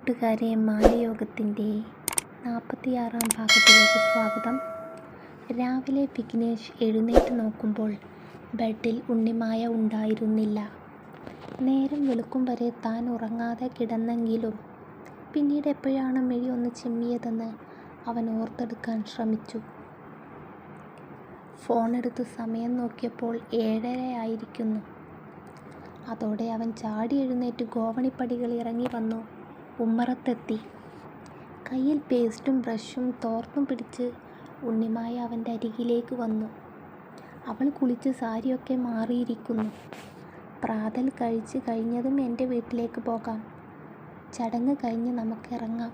കൂട്ടുകാരെ, മാലയോഗത്തിൻ്റെ 46-ാം ഭാഗത്തിലേക്ക് സ്വാഗതം. രാവിലെ വിഘ്നേഷ് എഴുന്നേറ്റ് നോക്കുമ്പോൾ ബെഡിൽ ഉണ്ണിമായ ഉണ്ടായിരുന്നില്ല. നേരം വെളുക്കും വരെ താൻ ഉറങ്ങാതെ കിടന്നെങ്കിലും പിന്നീട് എപ്പോഴാണ് മിഴി ഒന്ന് ചിമ്മിയതെന്ന് അവൻ ഓർത്തെടുക്കാൻ ശ്രമിച്ചു. ഫോണെടുത്ത് സമയം നോക്കിയപ്പോൾ 7:30 ആയിരിക്കുന്നു. അതോടെ അവൻ ചാടി എഴുന്നേറ്റ് ഗോവണിപ്പടികൾ ഇറങ്ങി വന്നു ഉമ്മറത്തെത്തി. കയ്യിൽ പേസ്റ്റും ബ്രഷും തോർത്തും പിടിച്ച് ഉണ്ണിമായ അവൻ്റെ അരികിലേക്ക് വന്നു. അവൾ കുളിച്ച് സാരിയൊക്കെ മാറിയിരിക്കുന്നു. പ്രാതൽ കഴിച്ച് കഴിഞ്ഞതും എൻ്റെ വീട്ടിലേക്ക് പോകാം. ചടങ്ങ് കഴിഞ്ഞ് നമുക്കിറങ്ങാം.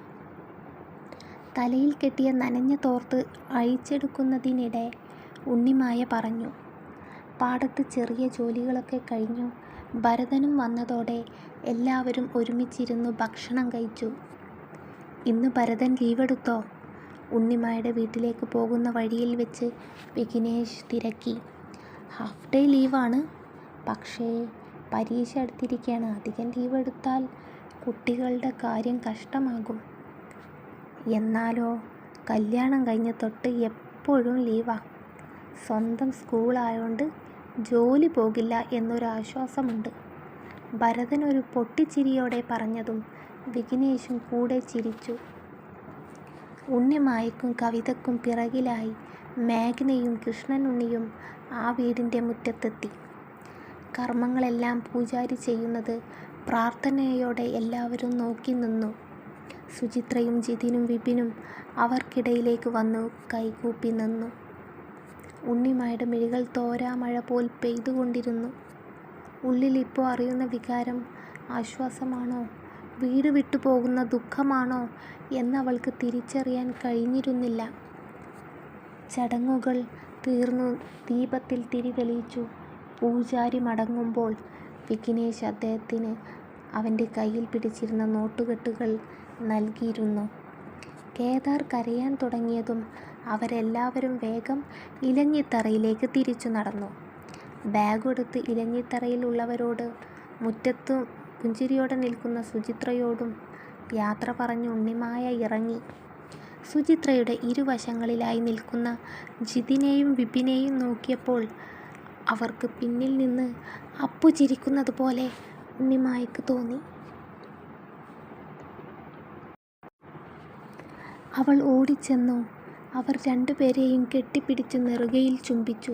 തലയിൽ കെട്ടിയ നനഞ്ഞ തോർത്ത് അഴിച്ചെടുക്കുന്നതിനിടെ ഉണ്ണിമായ പറഞ്ഞു. പാടത്ത് ചെറിയ ജോലികളൊക്കെ കഴിഞ്ഞു ഭരതനും വന്നതോടെ എല്ലാവരും ഒരുമിച്ചിരുന്നു ഭക്ഷണം കഴിച്ചു. ഇന്ന് ഭരതൻ ലീവെടുത്തോ? ഉണ്ണിമായുടെ വീട്ടിലേക്ക് പോകുന്ന വഴിയിൽ വെച്ച് വിഘ്നേഷ് തിരക്കി. ഹാഫ് ഡേ ലീവാണ്, പക്ഷേ പരീക്ഷ അടുത്തിരിക്കുകയാണ്. അധികം ലീവെടുത്താൽ കുട്ടികളുടെ കാര്യം കഷ്ടമാകും. എന്നാലോ കല്യാണം കഴിഞ്ഞ തൊട്ട് എപ്പോഴും ലീവാ. സ്വന്തം സ്കൂളായോണ്ട് ജോലി പോകില്ല എന്നൊരാശ്വാസമുണ്ട്. ഭരതൻ ഒരു പൊട്ടിച്ചിരിയോടെ പറഞ്ഞതും വിഘ്നേഷും കൂടെ ചിരിച്ചു. ഉണ്ണിമായക്കും കവിതയ്ക്കും പിറകിലായി മേഘനയും കൃഷ്ണനുണ്ണിയും ആ വീടിൻ്റെ മുറ്റത്തെത്തി. കർമ്മങ്ങളെല്ലാം പൂജാരി ചെയ്യുന്നത് പ്രാർത്ഥനയോടെ എല്ലാവരും നോക്കി നിന്നു. സുചിത്രയും ജിതിനും വിപിനും അവർക്കിടയിലേക്ക് വന്നു കൈകൂപ്പി നിന്നു. ഉണ്ണിമായുടെ മിഴികൾ തോരാമഴ പോൽ പെയ്തുകൊണ്ടിരുന്നു. ഉള്ളിൽ ഇപ്പോൾ അറിയുന്ന വികാരം ആശ്വാസമാണോ വീട് വിട്ടുപോകുന്ന ദുഃഖമാണോ എന്നവൾക്ക് തിരിച്ചറിയാൻ കഴിഞ്ഞിരുന്നില്ല. ചടങ്ങുകൾ തീർന്നു. ദീപത്തിൽ തിരി തെളിയിച്ചു. പൂജാരി മടങ്ങുമ്പോൾ വിഘ്നേഷ് അദ്ദേഹത്തിന് അവൻ്റെ കയ്യിൽ പിടിച്ചിരുന്ന നോട്ടുകെട്ടുകൾ നൽകിയിരുന്നു. കേദാർ കരയാൻ തുടങ്ങിയതും അവരെല്ലാവരും വേഗം ഇലഞ്ഞിത്തറയിലേക്ക് തിരിച്ചു നടന്നു. ബാഗെടുത്ത് ഇലഞ്ഞിത്തറയിലുള്ളവരോട് മുറ്റത്തു പുഞ്ചിരിയോടെ നിൽക്കുന്ന സുചിത്രയോടും യാത്ര പറഞ്ഞ് ഉണ്ണിമായ ഇറങ്ങി. സുചിത്രയുടെ ഇരുവശങ്ങളിലായി നിൽക്കുന്ന ജിതിനെയും വിപിനെയും നോക്കിയപ്പോൾ അവർക്ക് പിന്നിൽ നിന്ന് അപ്പു ചിരിക്കുന്നത് പോലെ ഉണ്ണിമായക്ക് തോന്നി. അവൾ ഓടിച്ചെന്നു അവർ രണ്ടുപേരെയും കെട്ടിപ്പിടിച്ച് നെറുകയിൽ ചുംബിച്ചു.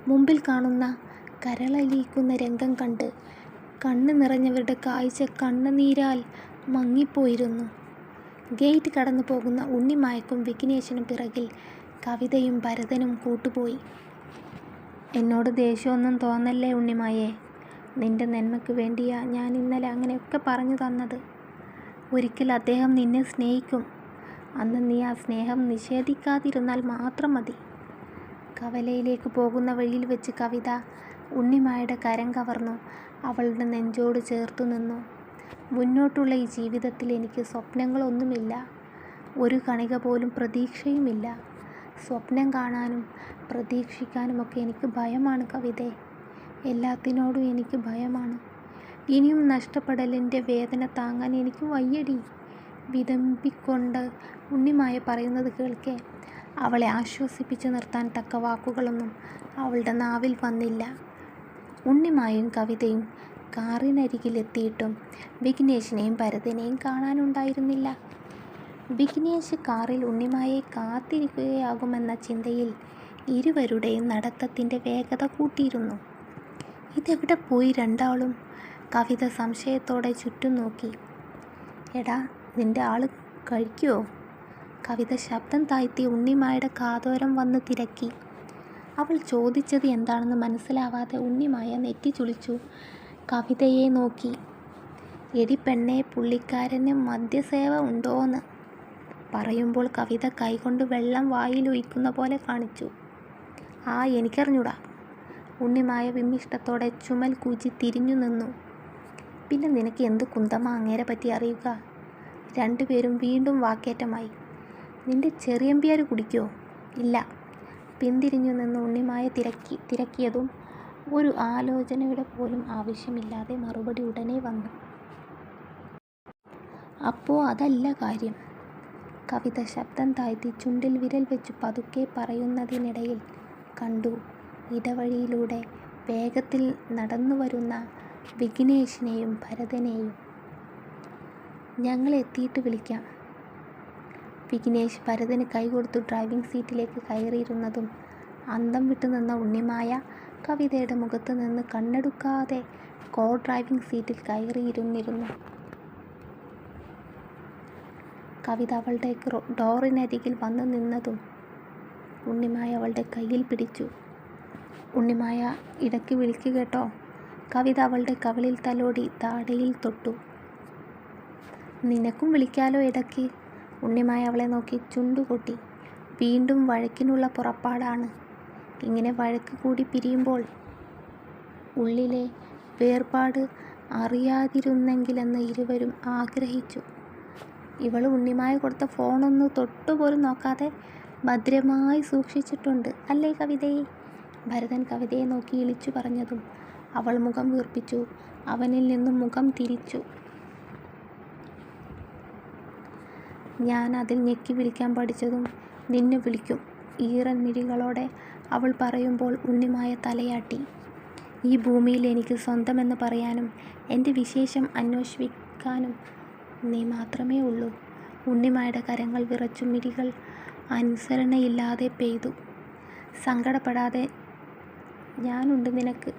മുമ്പിൽ കാണുന്ന കരളലിയിക്കുന്ന രംഗം കണ്ട് കണ്ണ് നിറഞ്ഞവരുടെ കാഴ്ച കണ്ണുനീരാൽ മങ്ങിപ്പോയിരുന്നു. ഗേറ്റ് കടന്നു പോകുന്ന ഉണ്ണിമായക്കും വിഘ്നേഷിനും പിറകിൽ കവിതയും ഭരതനും കൂട്ടുപോയി. എന്നോട് ദേഷ്യമൊന്നും തോന്നല്ലേ ഉണ്ണിമായേ, നിന്റെ നന്മയ്ക്ക് വേണ്ടിയാ ഞാൻ ഇന്നലെ അങ്ങനെയൊക്കെ പറഞ്ഞു തന്നത്. ഒരിക്കൽ അദ്ദേഹം നിന്നെ സ്നേഹിക്കും. അന്ന് നീ ആ സ്നേഹം നിഷേധിക്കാതിരുന്നാൽ മാത്രം മതി. കവലയിലേക്ക് പോകുന്ന വഴിയിൽ വെച്ച് കവിത ഉണ്ണിമായുടെ കരം കവർന്നു അവളുടെ നെഞ്ചോട് ചേർത്തു നിന്നു. മുന്നോട്ടുള്ള ഈ ജീവിതത്തിൽ എനിക്ക് സ്വപ്നങ്ങളൊന്നുമില്ല. ഒരു കണിക പോലും പ്രതീക്ഷയുമില്ല. സ്വപ്നം കാണാനും പ്രതീക്ഷിക്കാനുമൊക്കെ എനിക്ക് ഭയമാണ് കവിതേ. എല്ലാത്തിനോടും എനിക്ക് ഭയമാണ്. ഇനിയും നഷ്ടപ്പെടലിൻ്റെ വേദന താങ്ങാൻ എനിക്ക് വയ്യടി. വിതമ്പിക്കൊണ്ട് ഉണ്ണിമായ പറയുന്നത് കേൾക്കെ അവളെ ആശ്വസിപ്പിച്ചു നിർത്താൻ തക്ക വാക്കുകളൊന്നും അവളുടെ നാവിൽ വന്നില്ല. ഉണ്ണിമായും കവിതയും കാറിനരികിലെത്തിയിട്ടും വിഘ്നേഷിനെയും ഭരതനെയും കാണാനുണ്ടായിരുന്നില്ല. വിഘ്നേഷ് കാറിൽ ഉണ്ണിമായെ കാത്തിരിക്കുകയാകുമെന്ന ചിന്തയിൽ ഇരുവരുടെയും നടത്തത്തിൻ്റെ വേഗത കൂട്ടിയിരുന്നു. ഇതെവിടെ പോയി രണ്ടാളും? കവിത സംശയത്തോടെ ചുറ്റും നോക്കി. എടാ, നിന്റെ ആള് കഴിക്കുമോ? കവിത ശബ്ദം താഴ്ത്തി ഉണ്ണിമായുടെ കാതോരം വന്ന് തിരക്കി. അവൾ ചോദിച്ചത് എന്താണെന്ന് മനസ്സിലാവാതെ ഉണ്ണിമായ നെറ്റി ചുളിച്ചു കവിതയെ നോക്കി. എടി പെണ്ണെ, പുള്ളിക്കാരന് മദ്യസേവ ഉണ്ടോന്ന് പറയുമ്പോൾ കവിത കൈകൊണ്ട് വെള്ളം വായിലൊഴിക്കുന്ന പോലെ കാണിച്ചു. ആ, എനിക്കറിഞ്ഞൂടാ. ഉണ്ണിമായ വിമ്മിഷ്ടത്തോടെ ചുമൽ കൂച്ചി തിരിഞ്ഞു നിന്നു. പിന്നെ നിനക്ക് എന്ത് കുന്തമാ അങ്ങേരെ പറ്റി അറിയുക? രണ്ടുപേരും വീണ്ടും വാക്കേറ്റമായി. നിന്റെ ചെറിയമ്പിയാർ കുടിക്കോ? ഇല്ല. പിന്തിരിഞ്ഞു നിന്ന് ഉണ്ണിമായ തിരക്കിയതും ഒരു ആലോചനയുടെ പോലും ആവശ്യമില്ലാതെ മറുപടി ഉടനെ വന്നു. അപ്പോൾ അതല്ല കാര്യം. കവിത ശബ്ദം താഴ്ത്തി ചുണ്ടിൽ വിരൽ വെച്ച് പതുക്കെ പറയുന്നതിനിടയിൽ കണ്ടു ഇടവഴിയിലൂടെ വേഗത്തിൽ നടന്നു വരുന്ന വിഘ്നേഷിനെയും ഭരതനെയും. ഞങ്ങൾ എത്തിയിട്ട് വിളിക്കാം. വിഘ്നേഷ് ഭരതന് കൈകൊടുത്തു ഡ്രൈവിംഗ് സീറ്റിലേക്ക് കയറിയിരുന്നതും അന്തം വിട്ടു നിന്ന ഉണ്ണിമായ കവിതയുടെ മുഖത്ത് നിന്ന് കണ്ണെടുക്കാതെ കോ ഡ്രൈവിംഗ് സീറ്റിൽ കയറിയിരുന്നിരുന്നു. കവിത അവളുടെ ഡോറിനരികിൽ വന്നു നിന്നതും ഉണ്ണിമായ അവളുടെ കയ്യിൽ പിടിച്ചു. ഉണ്ണിമായ, ഇടയ്ക്ക് വിളിക്കു കേട്ടോ. കവിത അവളുടെ കവിളിൽ തലോടി താടയിൽ തൊട്ടു. നിനക്കും വിളിക്കാലോ ഇടയ്ക്ക്. ഉണ്ണിമായ അവളെ നോക്കി ചുണ്ടുകൊട്ടി. വീണ്ടും വഴക്കിനുള്ള പുറപ്പാടാണ്. ഇങ്ങനെ വഴക്ക് കൂടി പിരിയുമ്പോൾ ഉള്ളിലെ വേർപാട് അറിയാതിരുന്നെങ്കിലെന്ന് ഇരുവരും ആഗ്രഹിച്ചു. ഇവൾ ഉണ്ണിമായ കൊടുത്ത ഫോണൊന്ന് തൊട്ടുപോലും നോക്കാതെ ഭദ്രമായി സൂക്ഷിച്ചിട്ടുണ്ട് അല്ലേ കവിതയെ? ഭരതൻ കവിതയെ നോക്കി ഇളിച്ചു പറഞ്ഞതും അവൾ മുഖം വീർപ്പിച്ചു. അവനിൽ നിന്നും മുഖം തിരിച്ചു. ഞാൻ അതിൽ ഞെക്കി വിളിക്കാൻ പഠിച്ചതും നിന്നെ വിളിക്കും. ഈറൻ മിഴികളോടെ അവൾ പറയുമ്പോൾ ഉണ്ണിമായ തലയാട്ടി. ഈ ഭൂമിയിൽ എനിക്ക് സ്വന്തമെന്ന് പറയാനും എൻ്റെ വിശേഷം അന്വേഷിക്കാനും നീ മാത്രമേ ഉള്ളൂ. ഉണ്ണിമായുടെ കരങ്ങൾ വിറച്ചു. മിഴികൾ അനുസരണയില്ലാതെ പെയ്തു. സങ്കടപ്പെടാതെ, ഞാനുണ്ട് നിനക്ക്.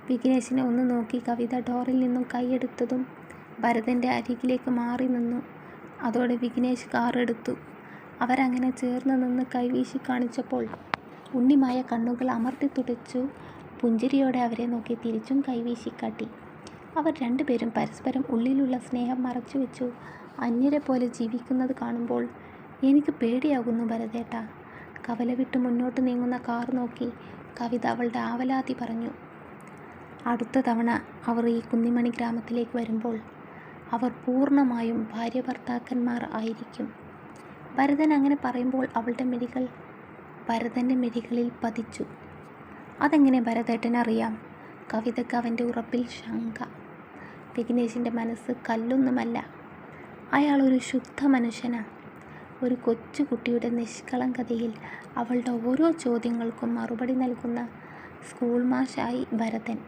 വിഘ്നേഷിനെ ഒന്ന് നോക്കി കവിത ഡോറിൽ നിന്നും കൈയെടുത്തതും ഭരതൻ്റെ അരികിലേക്ക് മാറി നിന്നു. അതോടെ വിഘ്നേഷ് കാറെടുത്തു. അവരങ്ങനെ ചേർന്ന് നിന്ന് കൈവീശി കാണിച്ചപ്പോൾ ഉണ്ണിമായ കണ്ണുകൾ അമർത്തി തുടച്ചു പുഞ്ചിരിയോടെ അവരെ നോക്കി തിരിച്ചും കൈവീശിക്കാട്ടി. അവർ രണ്ടുപേരും പരസ്പരം ഉള്ളിലുള്ള സ്നേഹം മറച്ചുവെച്ചു അന്യരെ പോലെ ജീവിക്കുന്നത് കാണുമ്പോൾ എനിക്ക് പേടിയാകുന്നു ഭരതേട്ട. കവല വിട്ട് മുന്നോട്ട് നീങ്ങുന്ന കാർ നോക്കി കവിത അവളുടെ ആവലാതി പറഞ്ഞു. അടുത്ത തവണ അവർ ഈ കുന്നിമണി ഗ്രാമത്തിലേക്ക് വരുമ്പോൾ അവർ പൂർണ്ണമായും ഭാര്യ ഭർത്താക്കന്മാർ ആയിരിക്കും. ഭരതൻ അങ്ങനെ പറയുമ്പോൾ അവളുടെ മിഴികൾ ഭരതൻ്റെ മിഴികളിൽ പതിച്ചു. അതെങ്ങനെ ഭരതേട്ടനറിയാം? കവിതയ്ക്ക് അവൻ്റെ ഉറപ്പിൽ ശങ്ക. വിഘ്നേഷിൻ്റെ മനസ്സ് കല്ലൊന്നുമല്ല. അയാൾ ഒരു ശുദ്ധ മനുഷ്യനാണ്. ഒരു കൊച്ചുകുട്ടിയുടെ നിഷ്കളങ്കതയിൽ അവളുടെ ഓരോ ചോദ്യങ്ങൾക്കും മറുപടി നൽകുന്ന സ്കൂൾ മാഷായി ഭരതൻ.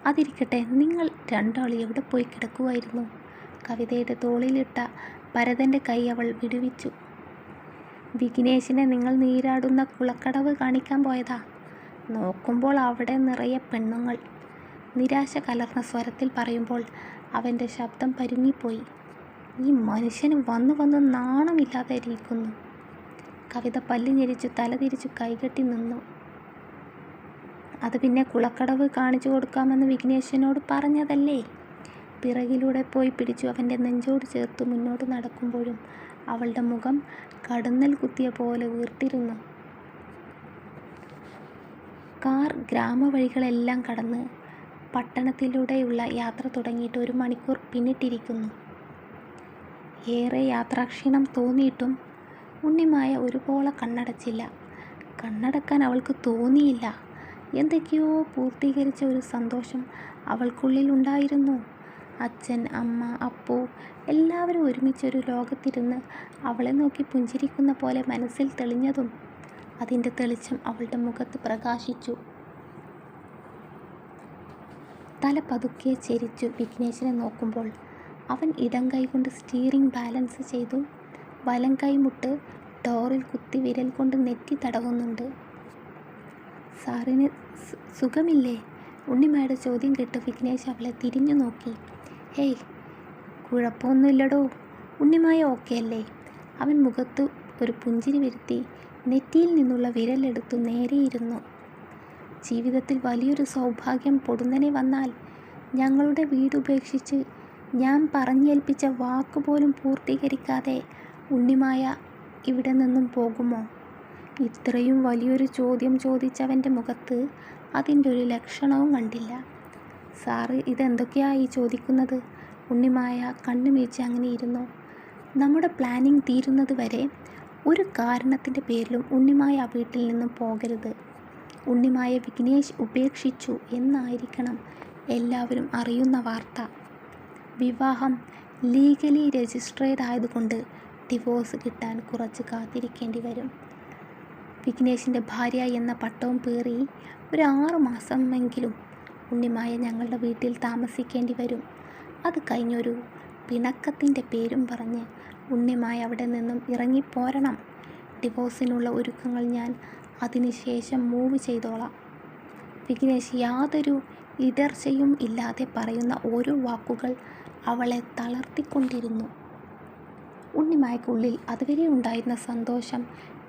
അതിരിക്കട്ടെ, നിങ്ങൾ രണ്ടാളും എവിടെ പോയി കിടക്കുമായിരുന്നു? കവിതയുടെ തോളിലിട്ട ഭരതൻ്റെ കൈ അവൾ വിടുവിച്ചു. വിഘ്നേഷിനെ നിങ്ങൾ നീരാടുന്ന കുളക്കടവ് കാണിക്കാൻ പോയതാ. നോക്കുമ്പോൾ അവിടെ നിറയെ പെണ്ണുങ്ങൾ. നിരാശ കലർന്ന സ്വരത്തിൽ പറയുമ്പോൾ അവൻ്റെ ശബ്ദം പരുങ്ങിപ്പോയി. ഈ മനുഷ്യന് വന്നു വന്ന് നാണമില്ലാതെ ഇരിക്കുന്നു. കവിത പല്ല് ഞെരിച്ചു തലതിരിച്ചു കൈകെട്ടി നിന്നു. അത് പിന്നെ കുളക്കടവ് കാണിച്ചു കൊടുക്കാമെന്ന് വിഘ്നേഷിനോട് പറഞ്ഞതല്ലേ? പിറകിലൂടെ പോയി പിടിച്ചു അവൻ്റെ നെഞ്ചോട് ചേർത്ത് മുന്നോട്ട് നടക്കുമ്പോഴും അവളുടെ മുഖം കടന്നൽ കുത്തിയ പോലെ വീർത്തിരുന്നു. കാർ ഗ്രാമവഴികളെല്ലാം കടന്ന് പട്ടണത്തിലൂടെയുള്ള യാത്ര തുടങ്ങിയിട്ട് 1 മണിക്കൂർ പിന്നിട്ടിരിക്കുന്നു. ഏറെ യാത്രാക്ഷീണം തോന്നിയിട്ടും ഉണ്ണിമായ ഒരുപോലെ കണ്ണടച്ചില്ല. കണ്ണടക്കാൻ അവൾക്ക് തോന്നിയില്ല. എന്തൊക്കെയോ പൂർത്തീകരിച്ച ഒരു സന്തോഷം അവൾക്കുള്ളിലുണ്ടായിരുന്നു. അച്ഛൻ, അമ്മ, അപ്പു എല്ലാവരും ഒരുമിച്ചൊരു ലോകത്തിരുന്ന് അവളെ നോക്കി പുഞ്ചിരിക്കുന്ന പോലെ മനസ്സിൽ തെളിഞ്ഞതും അതിൻ്റെ തെളിച്ചം അവളുടെ മുഖത്ത് പ്രകാശിച്ചു. തല പതുക്കെ ചെരിച്ചു വിഘ്നേഷിനെ നോക്കുമ്പോൾ അവൻ ഇടം കൈകൊണ്ട് സ്റ്റിയറിംഗ് ബാലൻസ് ചെയ്തു വലം കൈമുട്ട് ഡോറിൽ കുത്തി വിരൽ കൊണ്ട് നെറ്റി തടവുന്നുണ്ട്. സാറിന് സുഖമില്ലേ? ഉണ്ണിമയുടെ ചോദ്യം കേട്ട് വിഘ്നേഷ് അവളെ തിരിഞ്ഞു നോക്കി. ഹേയ്, കുഴപ്പമൊന്നുമില്ലടോ. ഉണ്ണിമായ ഓക്കെ അല്ലേ? അവൻ മുഖത്ത് ഒരു പുഞ്ചിരി വരുത്തി നെറ്റിയിൽ നിന്നുള്ള വിരലെടുത്തു നേരെയിരുന്നു. ജീവിതത്തിൽ വലിയൊരു സൗഭാഗ്യം പൊടുന്നനെ വന്നാൽ ഞങ്ങളുടെ വീടുപേക്ഷിച്ച് ഞാൻ പറഞ്ഞേൽപ്പിച്ച വാക്കുപോലും പൂർത്തീകരിക്കാതെ ഉണ്ണിമായ ഇവിടെ നിന്നും പോകുമോ? ഇത്രയും വലിയൊരു ചോദ്യം ചോദിച്ചവൻ്റെ മുഖത്ത് അതിൻ്റെ ഒരു ലക്ഷണവും കണ്ടില്ല. സാറ് ഇതെന്തൊക്കെയായി ചോദിക്കുന്നത്? ഉണ്ണിമായ കണ്ണുമീഴ്ച അങ്ങനെ ഇരുന്നു. നമ്മുടെ പ്ലാനിങ് തീരുന്നത് വരെ ഒരു കാരണത്തിൻ്റെ പേരിലും ഉണ്ണിമായ ആ വീട്ടിൽ നിന്നും പോകരുത്. ഉണ്ണിമായ വിഘ്നേഷ് ഉപേക്ഷിച്ചു എന്നായിരിക്കണം എല്ലാവരും അറിയുന്ന വാർത്ത. വിവാഹം ലീഗലി രജിസ്ട്രേഡ് ആയതുകൊണ്ട് ഡിവോഴ്സ് കിട്ടാൻ കുറച്ച് കാത്തിരിക്കേണ്ടി വരും. വിഘ്നേഷിൻ്റെ ഭാര്യ എന്ന പട്ടവും പേറി ഒരു 6 മാസമെങ്കിലും ഉണ്ണിമായ ഞങ്ങളുടെ വീട്ടിൽ താമസിക്കേണ്ടി വരും. അത് കഴിഞ്ഞൊരു പിണക്കത്തിൻ്റെ പേരും പറഞ്ഞ് ഉണ്ണിമായ അവിടെ നിന്നും ഇറങ്ങിപ്പോരണം. ഡിവോഴ്സിനുള്ള ഒരുക്കങ്ങൾ ഞാൻ അതിനുശേഷം മൂവ് ചെയ്തോളാം. വിഘ്നേഷ് യാതൊരു ഇടർച്ചയും ഇല്ലാതെ പറയുന്ന ഓരോ വാക്കുകൾ അവളെ തളർത്തിക്കൊണ്ടിരുന്നു. ഉണ്ണിമായ്ക്കുള്ളിൽ അതുവരെ ഉണ്ടായിരുന്ന സന്തോഷം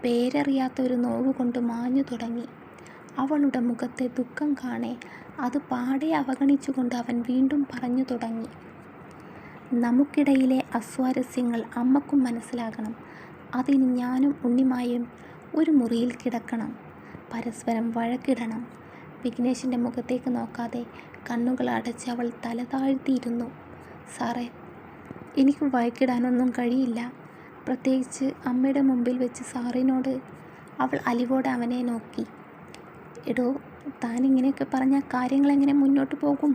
പേരറിയാത്ത ഒരു നോവ് കൊണ്ട് മാഞ്ഞു തുടങ്ങി. അവളുടെ മുഖത്തെ ദുഃഖം കാണെ അത് പാടെ അവഗണിച്ചുകൊണ്ട് അവൻ വീണ്ടും പറഞ്ഞു തുടങ്ങി. നമുക്കിടയിലെ അസ്വാരസ്യങ്ങൾ അമ്മക്കും മനസ്സിലാകണം. അതിന് ഞാനും ഉണ്ണിമായും ഒരു മുറിയിൽ കിടക്കണം. പരസ്പരം വഴക്കിടണം. വിഘ്നേഷിൻ്റെ മുഖത്തേക്ക് നോക്കാതെ കണ്ണുകൾ അടച്ച് അവൾ തല താഴ്ത്തിയിരുന്നു. സാറേ, എനിക്ക് വഴക്കിടാനൊന്നും കഴിയില്ല, പ്രത്യേകിച്ച് അമ്മയുടെ മുമ്പിൽ വെച്ച് സാറിനോട്. അവൾ അലിവോടെ അവനെ നോക്കി. എടോ, താൻ ഇങ്ങനെയൊക്കെ പറഞ്ഞാൽ കാര്യങ്ങളെങ്ങനെ മുന്നോട്ട് പോകും?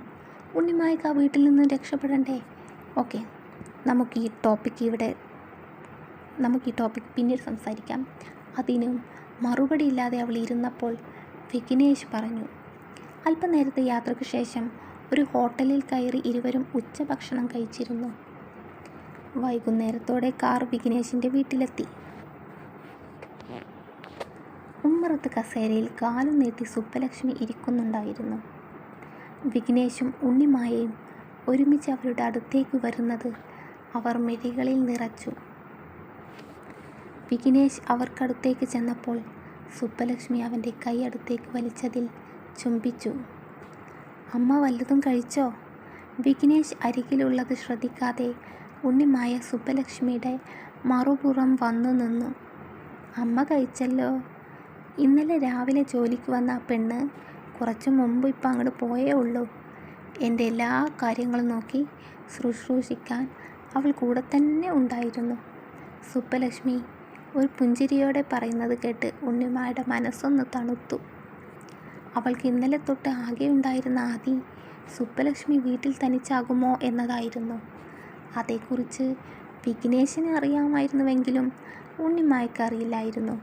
ഉണ്ണിമായ്ക്ക് ആ വീട്ടിൽ നിന്ന് രക്ഷപ്പെടണ്ടേ? ഓക്കെ, നമുക്ക് ഈ ടോപ്പിക് പിന്നീട് സംസാരിക്കാം. അതിനും മറുപടിയില്ലാതെ അവൾ ഇരുന്നപ്പോൾ വിഘ്നേഷ് പറഞ്ഞു. അല്പനേരത്തെ യാത്രയ്ക്ക് ശേഷം ഒരു ഹോട്ടലിൽ കയറി ഇരുവരും ഉച്ചഭക്ഷണം കഴിച്ചിരുന്നു. വൈകുന്നേരത്തോടെ കാർ വിഘ്നേഷിൻ്റെ വീട്ടിലെത്തി. ഉമ്മറത്ത് കസേരയിൽ കാലും നീട്ടി സുബ്ബലക്ഷ്മി ഇരിക്കുന്നുണ്ടായിരുന്നു. വിഘ്നേഷും ഉണ്ണിമായയും ഒരുമിച്ച് അവരുടെ അടുത്തേക്ക് വരുന്നത് അവർ മിഴികളിൽ നിറച്ചു. വിഘ്നേഷ് അവർക്കടുത്തേക്ക് ചെന്നപ്പോൾ സുബ്ബലക്ഷ്മി അവൻ്റെ കൈ അടുത്തേക്ക് വലിച്ചതിൽ ചുംബിച്ചു. അമ്മ വല്ലതും കഴിച്ചോ? വിഘ്നേഷ് അരികിലുള്ളത് ശ്രദ്ധിക്കാതെ ഉണ്ണിമായ സുബ്ബലക്ഷ്മിയുടെ മറുപുറം വന്നു നിന്നു. അമ്മ കഴിച്ചല്ലോ. ഇന്നലെ രാവിലെ ജോലിക്ക് വന്ന ആ പെണ്ണ് കുറച്ചു മുമ്പ് ഇപ്പം അങ്ങോട്ട് പോയേ ഉള്ളൂ. എൻ്റെ എല്ലാ കാര്യങ്ങളും നോക്കി ശുശ്രൂഷിക്കാൻ അവൾ കൂടെ തന്നെ ഉണ്ടായിരുന്നു. സുബ്ബലക്ഷ്മി ഒരു പുഞ്ചിരിയോടെ പറയുന്നത് കേട്ട് ഉണ്ണിമായുടെ മനസ്സൊന്ന് തണുത്തു. അവൾക്ക് ഇന്നലെ തൊട്ട് ആകെ ഉണ്ടായിരുന്ന ആദി സുബ്ബലക്ഷ്മി വീട്ടിൽ തനിച്ചാകുമോ എന്നതായിരുന്നു. അതേക്കുറിച്ച് വിഘ്നേഷിന് അറിയാമായിരുന്നുവെങ്കിലും ഉണ്ണിമായ്ക്ക് അറിയില്ലായിരുന്നു.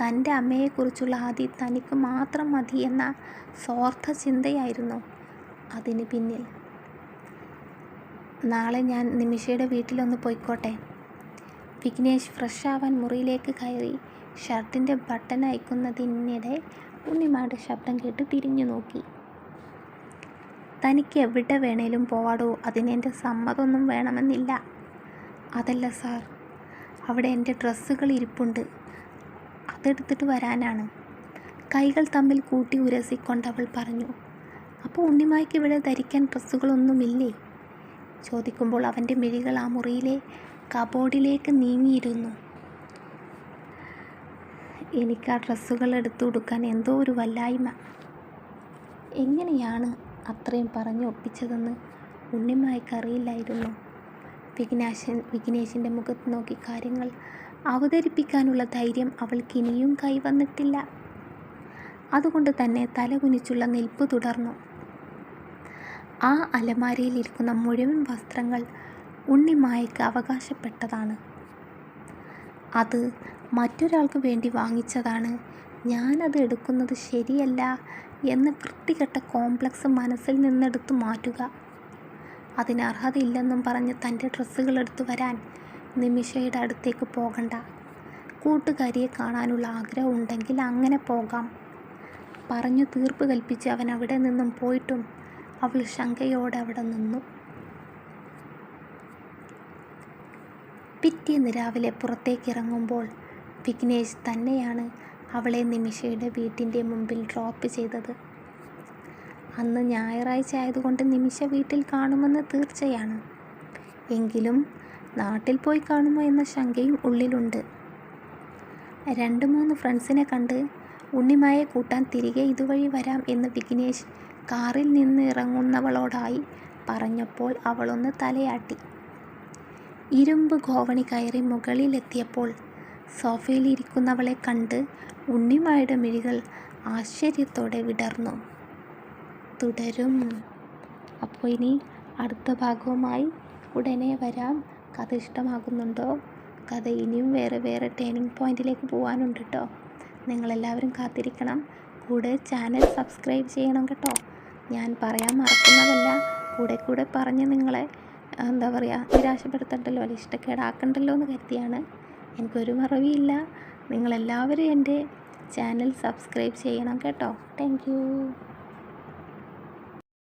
തൻ്റെ അമ്മയെക്കുറിച്ചുള്ള ആദി തനിക്ക് മാത്രം മതി എന്ന സ്വാർത്ഥ ചിന്തയായിരുന്നു അതിന് പിന്നിൽ. നാളെ ഞാൻ നിമിഷയുടെ വീട്ടിലൊന്ന് പോയിക്കോട്ടെ? വിഘ്നേഷ് ഫ്രഷ് ആവാൻ മുറിയിലേക്ക് കയറി ഷർട്ടിൻ്റെ ബട്ടൺ അയക്കുന്നതിനിടെ ഉണ്ണിമായുടെ ശബ്ദം കേട്ട് തിരിഞ്ഞു നോക്കി. തനിക്ക് എവിടെ വേണേലും പോവാടോ, അതിനെൻ്റെ സമ്മതമൊന്നും വേണമെന്നില്ല. അതല്ല സാർ, അവിടെ എൻ്റെ ഡ്രസ്സുകൾ ഇരിപ്പുണ്ട്, അതെടുത്തിട്ട് വരാനാണ്. കൈകൾ തമ്മിൽ കൂട്ടി ഉരസിക്കൊണ്ടവൾ പറഞ്ഞു. അപ്പോൾ ഉണ്ണിമായ്ക്ക് ഇവിടെ ധരിക്കാൻ ഡ്രസ്സുകളൊന്നുമില്ലേ? ചോദിക്കുമ്പോൾ അവൻ്റെ മിഴികൾ ആ മുറിയിലെ കബോർഡിലേക്ക് നീങ്ങിയിരുന്നു. എനിക്ക് ആ ഡ്രസ്സുകൾ എടുത്തു കൊടുക്കാൻ എന്തോ ഒരു വല്ലായ്മ. എങ്ങനെയാണ് അത്രയും പറഞ്ഞു ഒപ്പിച്ചതെന്ന് ഉണ്ണിമായ്ക്ക് അറിയില്ലായിരുന്നു. വിഘ്നേഷിൻ്റെ മുഖത്ത് നോക്കി കാര്യങ്ങൾ അവതരിപ്പിക്കാനുള്ള ധൈര്യം അവൾക്ക് ഇനിയും കൈവന്നിട്ടില്ല. അതുകൊണ്ട് തന്നെ തലകുനിച്ചുള്ള നിൽപ്പ് തുടർന്നു. ആ അലമാരയിൽ ഇരിക്കുന്ന മുഴുവൻ വസ്ത്രങ്ങൾ ഉണ്ണിമായ്ക്ക് അവകാശപ്പെട്ടതാണ്. അത് മറ്റൊരാൾക്ക് വേണ്ടി വാങ്ങിച്ചതാണ്. ഞാനത് എടുക്കുന്നത് ശരിയല്ല എന്ന വൃത്തികെട്ട കോംപ്ലക്സ് മനസ്സിൽ നിന്നെടുത്തു മാറ്റുക. അതിന് അർഹതയില്ലെന്നും പറഞ്ഞ് തൻ്റെ ഡ്രസ്സുകൾ എടുത്തു വരാൻ നിമിഷയുടെ അടുത്തേക്ക് പോകണ്ട. കൂട്ടുകാരിയെ കാണാനുള്ള ആഗ്രഹം ഉണ്ടെങ്കിൽ അങ്ങനെ പോകാം പറഞ്ഞു തീർപ്പ് കൽപ്പിച്ച് അവൻ അവിടെ നിന്നും പോയിട്ടും അവൾ ശങ്കയോടെ അവിടെ നിന്നു. പിറ്റേന്ന് രാവിലെ പുറത്തേക്കിറങ്ങുമ്പോൾ വിഘ്നേഷ് തന്നെയാണ് അവളെ നിമിഷയുടെ വീട്ടിൻ്റെ മുമ്പിൽ ഡ്രോപ്പ് ചെയ്തത്. അന്ന് ഞായറാഴ്ച ആയതുകൊണ്ട് നിമിഷ വീട്ടിൽ കാണുമെന്ന് തീർച്ചയാണ്. എങ്കിലും നാട്ടിൽ പോയി കാണുമോ എന്ന ശങ്കയും ഉള്ളിലുണ്ട്. 2-3 ഫ്രണ്ട്സിനെ കണ്ട് ഉണ്ണിമായെ കൂട്ടാൻ തിരികെ ഇതുവഴി വരാം എന്ന് വിഘ്നേഷ് കാറിൽ നിന്ന് ഇറങ്ങുന്നവളോടായി പറഞ്ഞപ്പോൾ അവളൊന്ന് തലയാട്ടി. ഇരുമ്പ് ഗോവണി കയറി മുകളിലെത്തിയപ്പോൾ സോഫയിലിരിക്കുന്നവളെ കണ്ട് ഉണ്ണിമായുടെ മിഴികൾ ആശ്ചര്യത്തോടെ വിടർന്നു. തുടരും. അപ്പോൾ ഇനി അടുത്ത ഭാഗവുമായി ഉടനെ വരാം. കഥ ഇഷ്ടമാകുന്നുണ്ടോ? കഥ ഇനിയും വേറെ വേറെ ടേണിംഗ് പോയിന്റിലേക്ക് പോകാനുണ്ട് കേട്ടോ. നിങ്ങളെല്ലാവരും കാത്തിരിക്കണം. കൂടെ ചാനൽ സബ്സ്ക്രൈബ് ചെയ്യണം കേട്ടോ. ഞാൻ പറയാൻ മറക്കുന്നതല്ല. കൂടെ പറഞ്ഞ് നിങ്ങളെ നിരാശപ്പെടുത്തണ്ടല്ലോ, അല്ല ഇഷ്ടക്കേടാക്കണ്ടല്ലോ എന്ന് കരുതിയാണ്. എനിക്കൊരു മറവിയില്ല. നിങ്ങളെല്ലാവരും എൻ്റെ ചാനൽ സബ്സ്ക്രൈബ് ചെയ്യണം കേട്ടോ. Thank you.